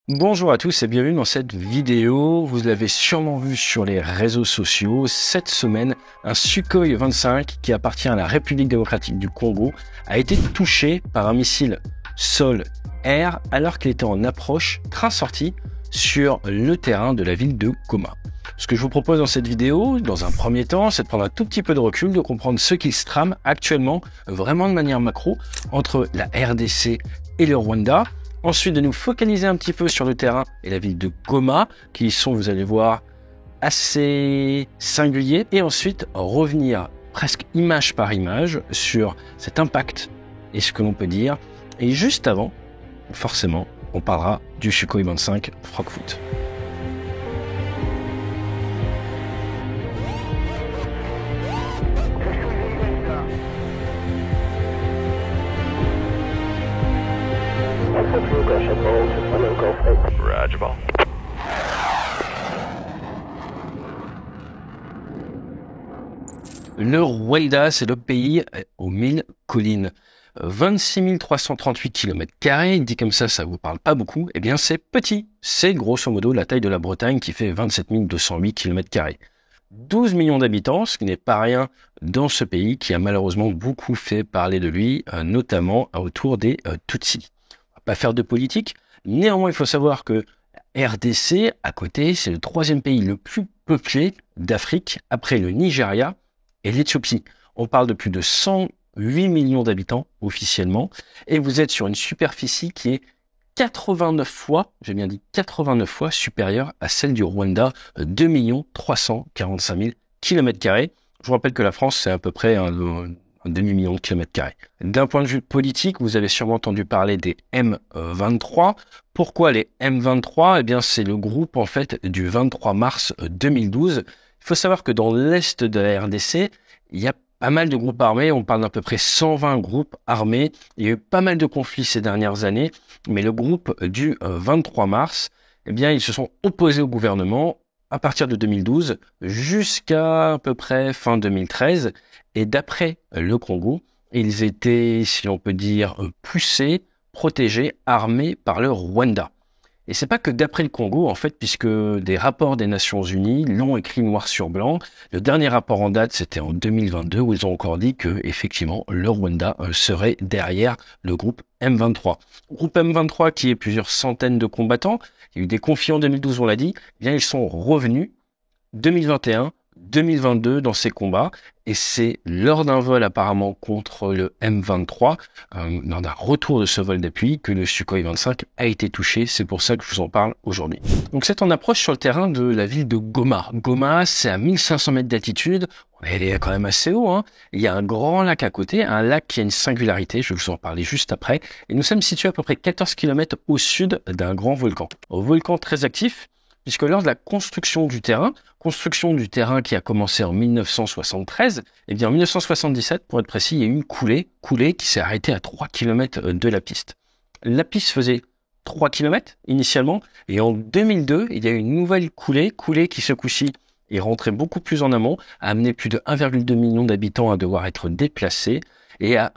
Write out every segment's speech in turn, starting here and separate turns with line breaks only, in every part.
Bonjour à tous et bienvenue dans cette vidéo. Vous l'avez sûrement vu sur les réseaux sociaux. Cette semaine, un Sukhoi 25 qui appartient à la République démocratique du Congo a été touché par un missile sol-air alors qu'il était en approche train-sortie sur le terrain de la ville de Goma. Ce que je vous propose dans cette vidéo, dans un premier temps, c'est de prendre un tout petit peu de recul, de comprendre ce qui se trame actuellement, vraiment de manière macro, entre la RDC et le Rwanda. Ensuite, de nous focaliser un petit peu sur le terrain et la ville de Goma, qui sont, vous allez voir, assez singuliers. Et ensuite, revenir presque image par image sur cet impact et ce que l'on peut dire. Et juste avant, forcément, on parlera du Sukhoi 25 Frogfoot. Le Rwanda, c'est le pays aux 1000 collines. 26 338 km², dit comme ça vous parle pas beaucoup, eh bien c'est petit. C'est grosso modo la taille de la Bretagne qui fait 27 208 km². 12 millions d'habitants, ce qui n'est pas rien dans ce pays qui a malheureusement beaucoup fait parler de lui, notamment autour des Tutsis. On va pas faire de politique, néanmoins il faut savoir que RDC, à côté, c'est le troisième pays le plus peuplé d'Afrique, après le Nigeria et l'Éthiopie. On parle de plus de 108 millions d'habitants officiellement, et vous êtes sur une superficie qui est 89 fois, j'ai bien dit 89 fois supérieure à celle du Rwanda, 2 345 000 km². Je vous rappelle que la France, c'est à peu près un demi-million de km². D'un point de vue politique, vous avez sûrement entendu parler des M23. Pourquoi les M23 ? Eh bien, c'est le groupe, en fait, du 23 mars 2012. Il faut savoir que dans l'est de la RDC, il y a pas mal de groupes armés. On parle d'à peu près 120 groupes armés. Il y a eu pas mal de conflits ces dernières années. Mais le groupe du 23 mars, eh bien, ils se sont opposés au gouvernement à partir de 2012 jusqu'à peu près fin 2013. Et d'après le Congo, ils étaient, si on peut dire, poussés, protégés, armés par le Rwanda. Et c'est pas que d'après le Congo, en fait, puisque des rapports des Nations Unies l'ont écrit noir sur blanc. Le dernier rapport en date, c'était en 2022, où ils ont encore dit que, effectivement, le Rwanda serait derrière le groupe M23. Groupe M23 qui est plusieurs centaines de combattants. Il y a eu des conflits en 2012, on l'a dit. Eh bien, ils sont revenus 2021, 2022 dans ces combats, et c'est lors d'un vol apparemment contre le M23, lors d'un retour de ce vol d'appui, que le Sukhoi 25 a été touché. C'est pour ça que je vous en parle aujourd'hui. Donc c'est en approche sur le terrain de la ville de Goma. Goma, c'est à 1500 mètres d'altitude. Elle est quand même assez haut, hein. Il y a un grand lac à côté, un lac qui a une singularité, je vais vous en parler juste après. Et nous sommes situés à peu près 14 km au sud d'un grand volcan. Un volcan très actif, puisque lors de la construction du terrain qui a commencé en 1973, eh bien en 1977, pour être précis, il y a eu une coulée qui s'est arrêtée à 3 km de la piste. La piste faisait 3 km initialement, et en 2002, il y a eu une nouvelle coulée qui ce coup-ci est rentrée beaucoup plus en amont, a amené plus de 1,2 million d'habitants à devoir être déplacés et a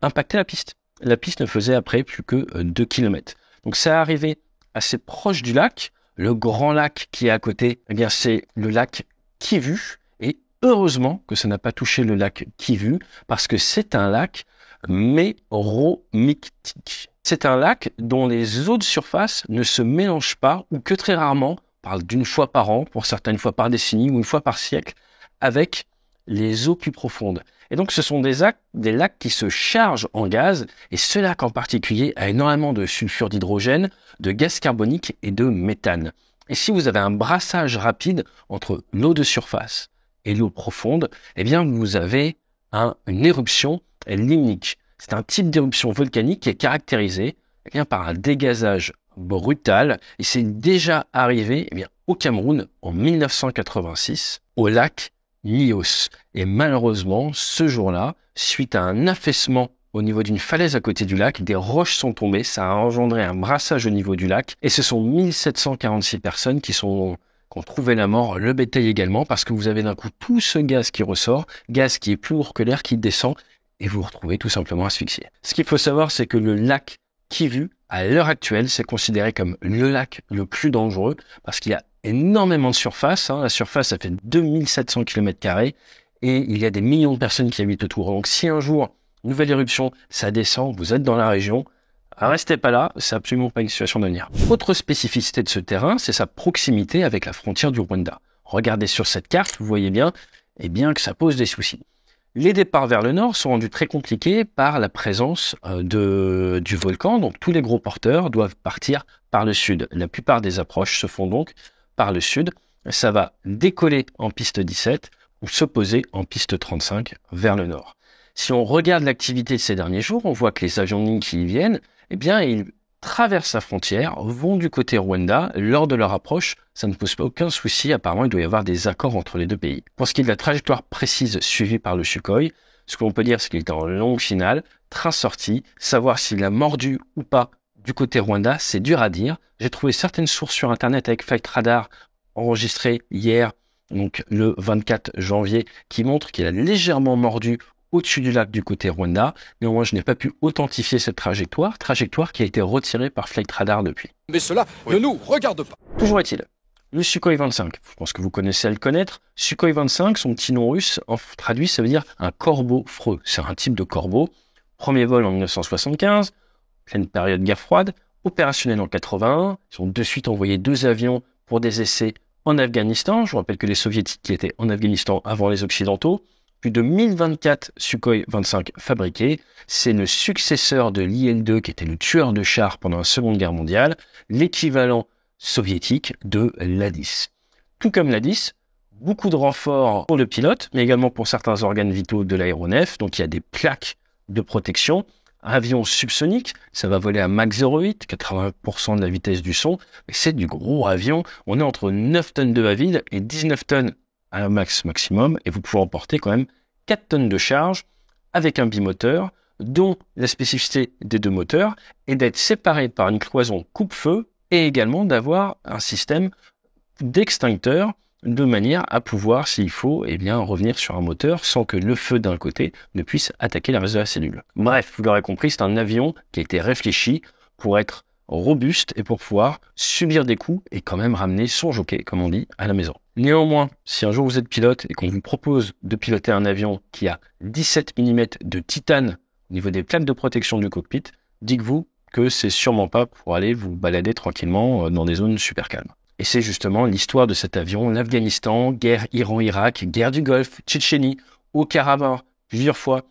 impacté la piste. La piste ne faisait après plus que 2 km. Donc ça est arrivé assez proche du lac. Le grand lac qui est à côté, eh bien c'est le lac Kivu, et heureusement que ça n'a pas touché le lac Kivu, parce que c'est un lac méromictique. C'est un lac dont les eaux de surface ne se mélangent pas, ou que très rarement, on parle d'une fois par an, pour certaines fois par décennie, ou une fois par siècle, avec les eaux plus profondes. Et donc ce sont des lacs qui se chargent en gaz, et ce lac en particulier a énormément de sulfure d'hydrogène, de gaz carbonique et de méthane. Et si vous avez un brassage rapide entre l'eau de surface et l'eau profonde, eh bien vous avez une éruption limnique. C'est un type d'éruption volcanique qui est caractérisé par un dégazage brutal, et c'est déjà arrivé au Cameroun en 1986 au lac Nyos. Et malheureusement, ce jour-là, suite à un affaissement au niveau d'une falaise à côté du lac, des roches sont tombées, ça a engendré un brassage au niveau du lac, et ce sont 1746 personnes qui ont trouvé la mort, le bétail également, parce que vous avez d'un coup tout ce gaz qui ressort, gaz qui est plus lourd que l'air qui descend, et vous vous retrouvez tout simplement asphyxié. Ce qu'il faut savoir, c'est que le lac Kivu À l'heure actuelle, c'est considéré comme le lac le plus dangereux parce qu'il y a énormément de surface. La surface, ça fait 2700 km² et il y a des millions de personnes qui habitent autour. Donc si un jour, nouvelle éruption, ça descend, vous êtes dans la région, restez pas là, c'est absolument pas une situation d'avenir. Autre spécificité de ce terrain, c'est sa proximité avec la frontière du Rwanda. Regardez sur cette carte, vous voyez bien, que ça pose des soucis. Les départs vers le nord sont rendus très compliqués par la présence du volcan. Donc tous les gros porteurs doivent partir par le sud. La plupart des approches se font donc par le sud. Ça va décoller en piste 17 ou se poser en piste 35 vers le nord. Si on regarde l'activité de ces derniers jours, on voit que les avions de ligne qui y viennent, ils traversent la frontière, vont du côté Rwanda. Lors de leur approche, ça ne pose aucun souci. Apparemment, il doit y avoir des accords entre les deux pays. Pour ce qui est de la trajectoire précise suivie par le Sukhoi, ce qu'on peut dire, c'est qu'il était en longue finale, train sorti. Savoir s'il a mordu ou pas du côté Rwanda, c'est dur à dire. J'ai trouvé certaines sources sur Internet avec Flight Radar enregistrées hier, donc le 24 janvier, qui montrent qu'il a légèrement mordu au-dessus du lac du côté Rwanda. Néanmoins, je n'ai pas pu authentifier cette trajectoire qui a été retirée par Flight Radar depuis.
Mais cela ne nous regarde pas.
Toujours est-il, le Sukhoi 25, je pense que vous connaissez à le connaître. Sukhoi 25, son petit nom russe, traduit, ça veut dire un corbeau freux. C'est un type de corbeau. Premier vol en 1975, pleine période guerre froide, opérationnel en 81. Ils ont de suite envoyé 2 avions pour des essais en Afghanistan. Je vous rappelle que les soviétiques qui étaient en Afghanistan avant les occidentaux. Plus de 1024 Sukhoi 25 fabriqués. C'est le successeur de l'IL-2 qui était le tueur de chars pendant la Seconde Guerre mondiale, l'équivalent soviétique de l'A-10. Tout comme l'A-10, beaucoup de renforts pour le pilote, mais également pour certains organes vitaux de l'aéronef. Donc il y a des plaques de protection. Avion subsonique, ça va voler à Mach 0,8, 80% de la vitesse du son. Mais c'est du gros avion. On est entre 9 tonnes de à vide et 19 tonnes à max maximum, et vous pouvez emporter quand même 4 tonnes de charge avec un bimoteur, dont la spécificité des 2 moteurs est d'être séparés par une cloison coupe-feu et également d'avoir un système d'extincteur de manière à pouvoir, s'il faut, revenir sur un moteur sans que le feu d'un côté ne puisse attaquer le reste de la cellule. Bref, vous l'aurez compris, c'est un avion qui a été réfléchi pour être robuste et pour pouvoir subir des coups et quand même ramener son jockey, comme on dit, à la maison. Néanmoins, si un jour vous êtes pilote et qu'on vous propose de piloter un avion qui a 17 mm de titane au niveau des plaques de protection du cockpit, dites-vous que c'est sûrement pas pour aller vous balader tranquillement dans des zones super calmes. Et c'est justement l'histoire de cet avion, l'Afghanistan, guerre Iran-Irak, guerre du Golfe, Tchétchénie, au Karabakh, plusieurs fois,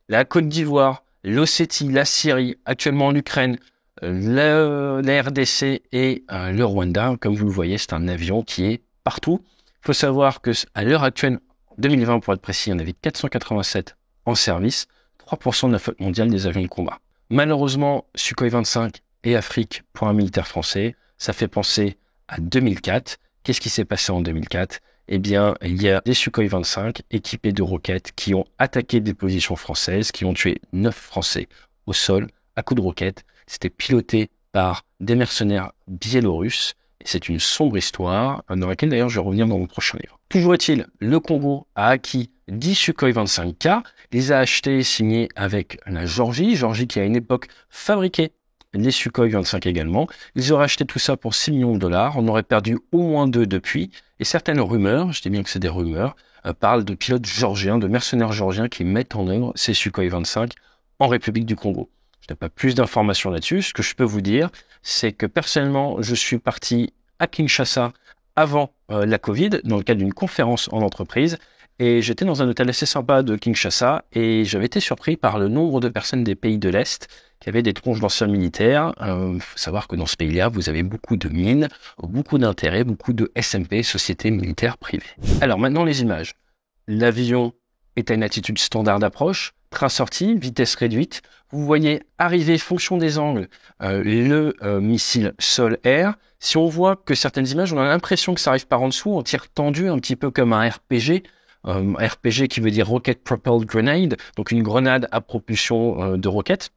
la Côte d'Ivoire, l'Ossétie, la Syrie, actuellement l'Ukraine, la RDC et le Rwanda. Comme vous le voyez, c'est un avion qui est partout. Il faut savoir que à l'heure actuelle, 2020 pour être précis, il y en avait 487 en service, 3% de la flotte mondiale des avions de combat. Malheureusement, Sukhoi 25 et Afrique pour un militaire français, ça fait penser à 2004. Qu'est-ce qui s'est passé en 2004 ? Il y a des Sukhoi 25 équipés de roquettes qui ont attaqué des positions françaises, qui ont tué 9 Français au sol à coups de roquettes. C'était piloté par des mercenaires biélorusses. Et c'est une sombre histoire dans laquelle d'ailleurs je vais revenir dans mon prochain livre. Toujours est-il, le Congo a acquis 10 Sukhoi 25K, les a achetés et signés avec la Géorgie qui à une époque fabriquait les Sukhoi 25 également. Ils auraient acheté tout ça pour 6 millions de dollars. On aurait perdu au moins 2 depuis. Et certaines rumeurs, je dis bien que c'est des rumeurs, parlent de pilotes géorgiens, de mercenaires géorgiens qui mettent en œuvre ces Sukhoi 25 en République du Congo. Je n'ai pas plus d'informations là-dessus. Ce que je peux vous dire, c'est que personnellement, je suis parti à Kinshasa avant la Covid, dans le cadre d'une conférence en entreprise. Et j'étais dans un hôtel assez sympa de Kinshasa et j'avais été surpris par le nombre de personnes des pays de l'Est qui avaient des tronches d'anciens militaires. Il faut savoir que dans ce pays-là, vous avez beaucoup de mines, beaucoup d'intérêts, beaucoup de SMP, sociétés militaires privées. Alors maintenant, les images. L'avion est à une attitude standard d'approche, train sorti, vitesse réduite. Vous voyez arriver, fonction des angles, le missile sol-air. Si on voit que certaines images, on a l'impression que ça arrive par en dessous, en tir tendu, un petit peu comme un RPG. RPG qui veut dire Rocket Propelled Grenade, donc une grenade à propulsion de roquettes.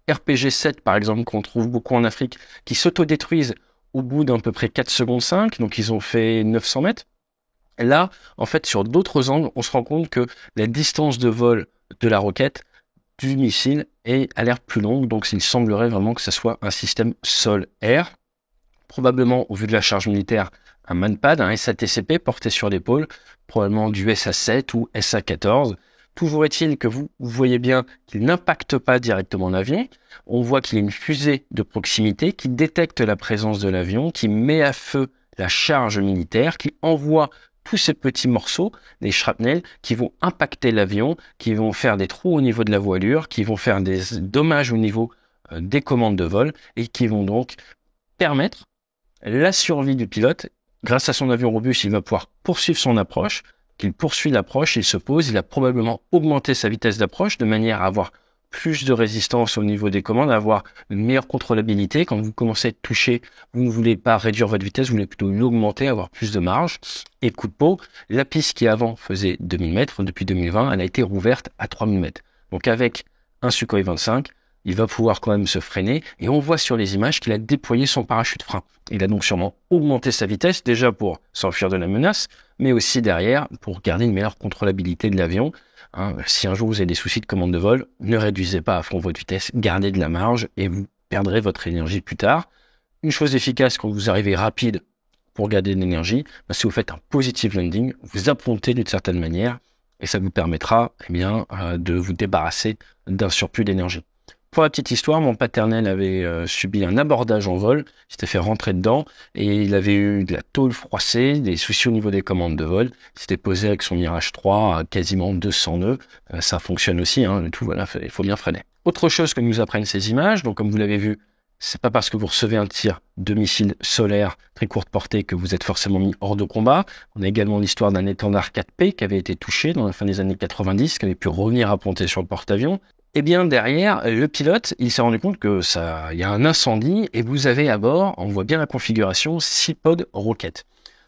RPG-7 par exemple, qu'on trouve beaucoup en Afrique, qui s'autodétruisent au bout d'à peu près 4 secondes 5, donc ils ont fait 900 mètres. Là, en fait, sur d'autres angles, on se rend compte que la distance de vol de la roquette, du missile, et a l'air plus longue, donc il semblerait vraiment que ce soit un système sol-air. Probablement, au vu de la charge militaire, un manpad, un SATCP porté sur l'épaule, probablement du SA-7 ou SA-14. Toujours est-il que vous voyez bien qu'il n'impacte pas directement l'avion. On voit qu'il y a une fusée de proximité qui détecte la présence de l'avion, qui met à feu la charge militaire, qui envoie tous ces petits morceaux, des shrapnels, qui vont impacter l'avion, qui vont faire des trous au niveau de la voilure, qui vont faire des dommages au niveau des commandes de vol et qui vont donc permettre la survie du pilote. Grâce à son avion robuste, il va pouvoir poursuivre son approche. Qu'il poursuit l'approche, il se pose, il a probablement augmenté sa vitesse d'approche de manière à avoir plus de résistance au niveau des commandes, à avoir une meilleure contrôlabilité. Quand vous commencez à être touché, vous ne voulez pas réduire votre vitesse, vous voulez plutôt l'augmenter, avoir plus de marge. Et coup de peau, la piste qui avant faisait 2000 mètres, depuis 2020, elle a été rouverte à 3000 mètres. Donc avec un Sukhoi 25, il va pouvoir quand même se freiner et on voit sur les images qu'il a déployé son parachute frein. Il a donc sûrement augmenté sa vitesse déjà pour s'enfuir de la menace, mais aussi derrière pour garder une meilleure contrôlabilité de l'avion. Si un jour vous avez des soucis de commande de vol, ne réduisez pas à fond votre vitesse, gardez de la marge et vous perdrez votre énergie plus tard. Une chose efficace quand vous arrivez rapide pour garder de l'énergie, si vous faites un positive landing, vous approntez d'une certaine manière et ça vous permettra de vous débarrasser d'un surplus d'énergie. Pour la petite histoire, mon paternel avait subi un abordage en vol, il s'était fait rentrer dedans et il avait eu de la tôle froissée, des soucis au niveau des commandes de vol. Il s'était posé avec son Mirage 3 à quasiment 200 nœuds. Ça fonctionne aussi, tout, voilà, il faut bien freiner. Autre chose que nous apprennent ces images, donc comme vous l'avez vu, c'est pas parce que vous recevez un tir de missile solaire très courte portée que vous êtes forcément mis hors de combat. On a également l'histoire d'un étendard 4P qui avait été touché dans la fin des années 90, qui avait pu revenir à ponter sur le porte-avions. Eh bien, derrière, le pilote, il s'est rendu compte que il y a un incendie et vous avez à bord, on voit bien la configuration, 6 pods roquettes.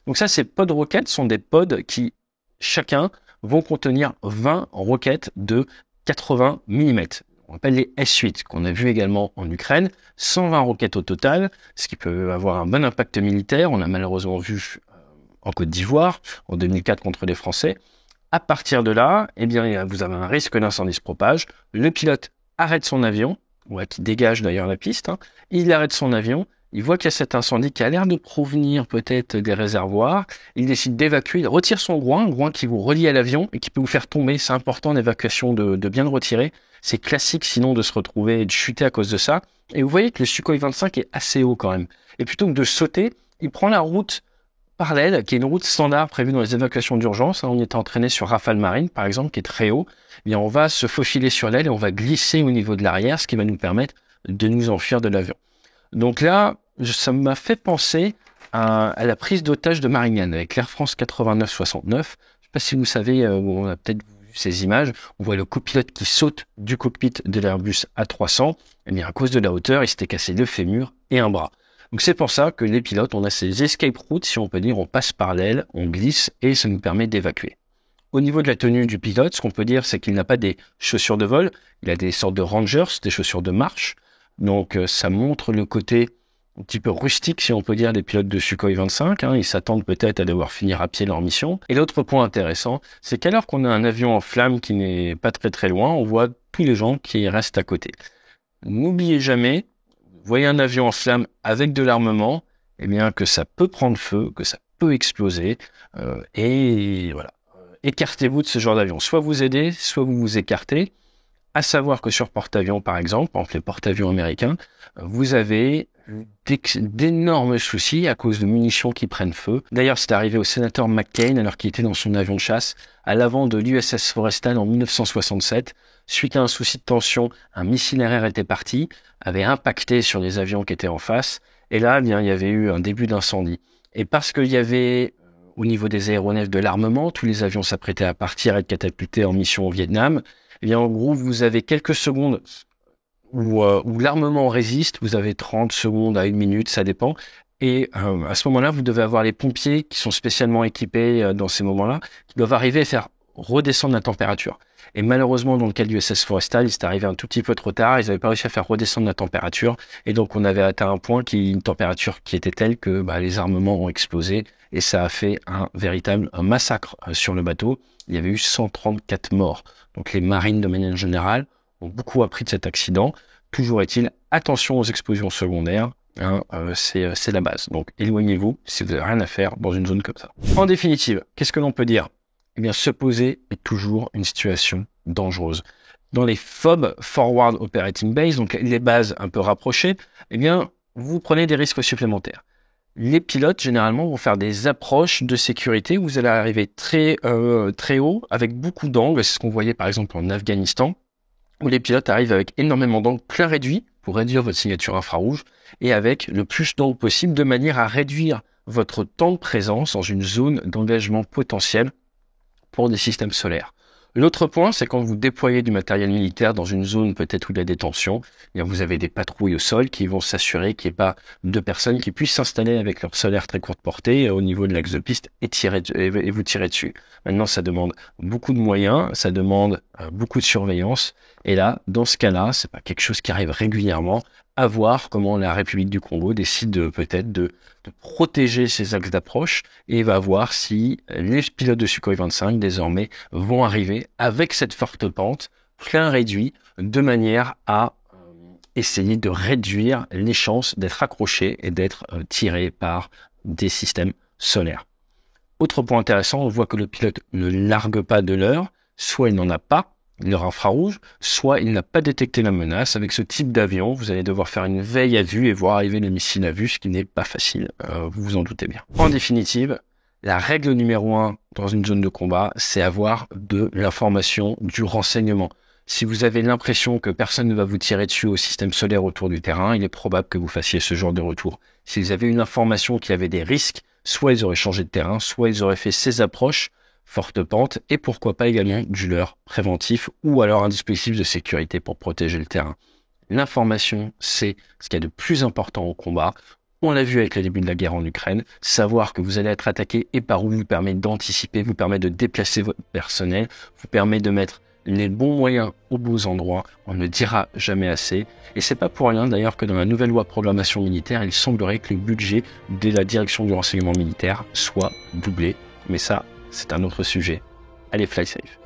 Donc ça, ces pods roquettes sont des pods qui, chacun, vont contenir 20 roquettes de 80 mm. On appelle les S8, qu'on a vu également en Ukraine. 120 roquettes au total, ce qui peut avoir un bon impact militaire. On l'a malheureusement vu en Côte d'Ivoire, en 2004 contre les Français. À partir de là, vous avez un risque d'incendie se propage. Le pilote arrête son avion, qui dégage d'ailleurs la piste. Il arrête son avion, il voit qu'il y a cet incendie qui a l'air de provenir peut-être des réservoirs. Il décide d'évacuer, il retire son groin, un groin qui vous relie à l'avion et qui peut vous faire tomber. C'est important l'évacuation de bien le retirer. C'est classique sinon de se retrouver et de chuter à cause de ça. Et vous voyez que le Sukhoi 25 est assez haut quand même. Et plutôt que de sauter, il prend la route parallèle, qui est une route standard prévue dans les évacuations d'urgence. On était entraîné sur Rafale Marine, par exemple, qui est très haut. On va se faufiler sur l'aile et on va glisser au niveau de l'arrière, ce qui va nous permettre de nous enfuir de l'avion. Donc là, ça m'a fait penser à la prise d'otage de Marignane avec l'Air France 89-69. Je ne sais pas si vous savez, on a peut-être vu ces images. On voit le copilote qui saute du cockpit de l'Airbus A300. À cause de la hauteur, il s'était cassé le fémur et un bras. Donc c'est pour ça que les pilotes, on a ces escape routes, si on peut dire, on passe par l'aile, on glisse et ça nous permet d'évacuer. Au niveau de la tenue du pilote, ce qu'on peut dire, c'est qu'il n'a pas des chaussures de vol, il a des sortes de Rangers, des chaussures de marche. Donc ça montre le côté un petit peu rustique, si on peut dire, des pilotes de Sukhoi 25. Ils s'attendent peut-être à devoir finir à pied leur mission. Et l'autre point intéressant, c'est qu'alors qu'on a un avion en flammes qui n'est pas très très loin, on voit tous les gens qui restent à côté. N'oubliez jamais, vous voyez un avion en flammes avec de l'armement, que ça peut prendre feu, que ça peut exploser, et voilà. Écartez-vous de ce genre d'avion. Soit vous aidez, soit vous vous écartez. À savoir que sur porte-avions, par exemple les porte-avions américains, vous avez d'énormes soucis à cause de munitions qui prennent feu. D'ailleurs, c'est arrivé au sénateur McCain alors qu'il était dans son avion de chasse à l'avant de l'USS Forrestal en 1967. Suite à un souci de tension, un missile RR était parti, avait impacté sur les avions qui étaient en face. Et là, il y avait eu un début d'incendie. Et parce qu'il y avait, au niveau des aéronefs de l'armement, tous les avions s'apprêtaient à partir et être catapultés en mission au Vietnam, en gros, vous avez quelques secondes où l'armement résiste, vous avez 30 secondes à 1 minute, ça dépend. Et à ce moment-là, vous devez avoir les pompiers qui sont spécialement équipés dans ces moments-là, qui doivent arriver à faire redescendre la température. Et malheureusement, dans le cas du USS Forrestal, il s'est arrivé un tout petit peu trop tard, ils n'avaient pas réussi à faire redescendre la température, et donc on avait atteint un point une température qui était telle que les armements ont explosé, et ça a fait un véritable massacre sur le bateau. Il y avait eu 134 morts. Donc les marines de manière générale ont beaucoup appris de cet accident. Toujours est-il, attention aux explosions secondaires, c'est la base. Donc éloignez-vous si vous n'avez rien à faire dans une zone comme ça. En définitive, qu'est-ce que l'on peut dire? Eh bien, se poser est toujours une situation dangereuse. Dans les FOB, Forward Operating Base, donc les bases un peu rapprochées, eh bien, vous prenez des risques supplémentaires. Les pilotes, généralement, vont faire des approches de sécurité où vous allez arriver très haut, avec beaucoup d'angles. C'est ce qu'on voyait par exemple en Afghanistan, où les pilotes arrivent avec énormément d'angles plein réduits pour réduire votre signature infrarouge et avec le plus d'angles possible de manière à réduire votre temps de présence dans une zone d'engagement potentiel pour des systèmes solaires. L'autre point, c'est quand vous déployez du matériel militaire dans une zone peut-être où il y a des tensions, eh bien vous avez des patrouilles au sol qui vont s'assurer qu'il n'y ait pas de personnes qui puissent s'installer avec leur solaire très courte portée au niveau de l'axe de piste et vous tirer dessus. Maintenant, ça demande beaucoup de moyens, ça demande beaucoup de surveillance. Et là, dans ce cas-là, c'est pas quelque chose qui arrive régulièrement. À voir comment la République du Congo décide peut-être de protéger ses axes d'approche et va voir si les pilotes de Sukhoi 25 désormais vont arriver avec cette forte pente plein réduit de manière à essayer de réduire les chances d'être accrochés et d'être tirés par des systèmes solaires. Autre point intéressant, on voit que le pilote ne largue pas de l'heure, soit il n'en a pas, l'heure infrarouge, soit il n'a pas détecté la menace. Avec ce type d'avion, vous allez devoir faire une veille à vue et voir arriver le missile à vue, ce qui n'est pas facile, vous vous en doutez bien. En définitive, la règle numéro 1 dans une zone de combat, c'est avoir de l'information, du renseignement. Si vous avez l'impression que personne ne va vous tirer dessus au système solaire autour du terrain, il est probable que vous fassiez ce genre de retour. Si vous avez une information qu'il y avait des risques, soit ils auraient changé de terrain, soit ils auraient fait ces approches, forte pente, et pourquoi pas également du leurre préventif ou alors un dispositif de sécurité pour protéger le terrain. L'information, c'est ce qu'il y a de plus important au combat. On l'a vu avec le début de la guerre en Ukraine, savoir que vous allez être attaqué et par où vous permet d'anticiper, vous permet de déplacer votre personnel, vous permet de mettre les bons moyens aux bons endroits, on ne dira jamais assez. Et c'est pas pour rien d'ailleurs que dans la nouvelle loi de programmation militaire, il semblerait que le budget de la direction du renseignement militaire soit doublé. Mais ça, c'est un autre sujet. Allez, fly safe.